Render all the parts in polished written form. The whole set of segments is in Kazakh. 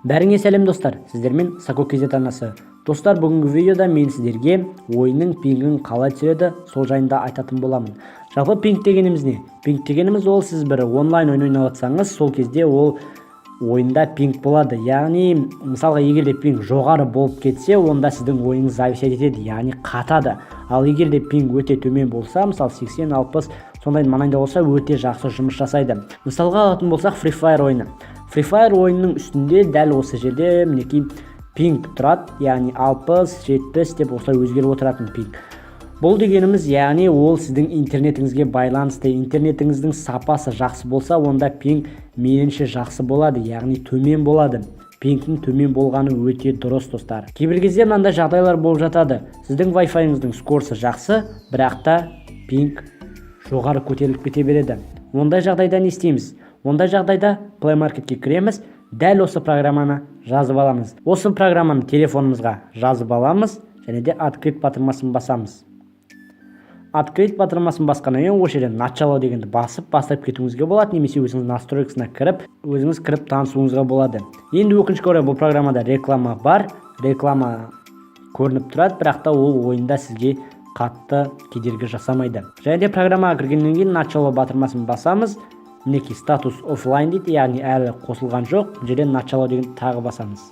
Бәріңе сәлем достар, сіздермен Sako KZ арнасы. Достар, бүгінгі видеода мен сіздерге ойынның пингін қалай түсіреді, сол жайында айтатын боламын. Жалпы пинг дегеніміз не? Пинг дегеніміз ол сіз бір онлайн ойын ойнап жатсаңыз, сол кезде ол ойында пинг болады. Яғни, мысалға егерде пинг жоғары болып кетсе, онда сіздің ойыңыз зависеть етеді, яғни қатады. Ал егерде пинг өте төмен болса, мысалы 80-60 сондай маңайда болса, өте жақсы жұмыс жасайды. Мысалға алатын болсақ, Free Fire ойыны. Free Fire ойынның үстінде дәл осы жерде мінекей пинг тұрады, яғни 60-70 деп осылай өзгеріп отыратын пинг. Бұл дегеніміз, яғни ол сіздің интернетіңізге байланысты. Интернетіңіздің сапасы жақсы болса, онда пинг мейлінше жақсы болады, яғни төмен болады. Пингтің төмен болғаны өте дұрыс достар. Кейбір кезде мынандай жағдайлар болып жатады. Сіздің Wi-Fi-іңіздің скорсы жақсы, бірақ та пинг жоғары көтеріліп кете береді. Ондай жағдайда не істейміз? Ондай жағдайда Play Marketке кіреміз, дәл осы программаны жазып аламыз. Осы программаны телефонымызға жазып аламыз, және де открыть батырмасын басамыз. Открыть батырмасын басқаннан кейін осы жерден начало дегенді басып кетуіңізге болады, немесе өзіңіз настройкасына кіріп, өзіңіз кіріп танысуыңызға болады. Енді өкінішке орай бұл программада реклама бар, реклама көрініп тұрады, бірақ та ол ойында сізге қатты кедергі жасамайды. Және де программаға кіргеннен кейін начало батырмасын басамыз. Мінекей статус офлайн дейді, яғни әлі қосылған жоқ. Бұл жерден начало деген тағы басамыз.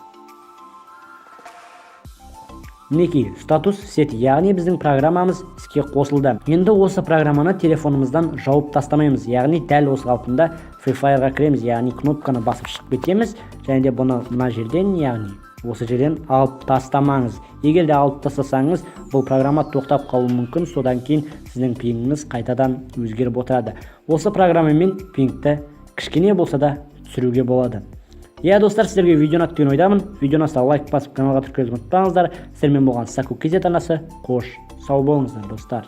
Мінекей статус сет, яғни біздің программамыз іске қосылды. Енді осы программаны телефонымыздан жауып тастамаймыз, яғни дәл осы қалпында Free Fire'ға кіреміз, яғни кнопканы басып шығып кетеміз, және де бұны мына жерден, яғни осы жерден алып тастамаңыз. Егер де алып тастасаңыз, бұл программа тоқтап қалуы мүмкін, содан кейін сіздің пингіңіз қайтадан өзгеріп отырады. Осы программамен пингті кішкене болса да түсіруге болады. Достар, сіздерге видеоны ұнады деген ойдамын. Видеоны лайк басып, каналға тіркелуді ұмытпаңыздар. Сіздермен болған Sako KZ арнасы. Қош, сау болыңыздар достар.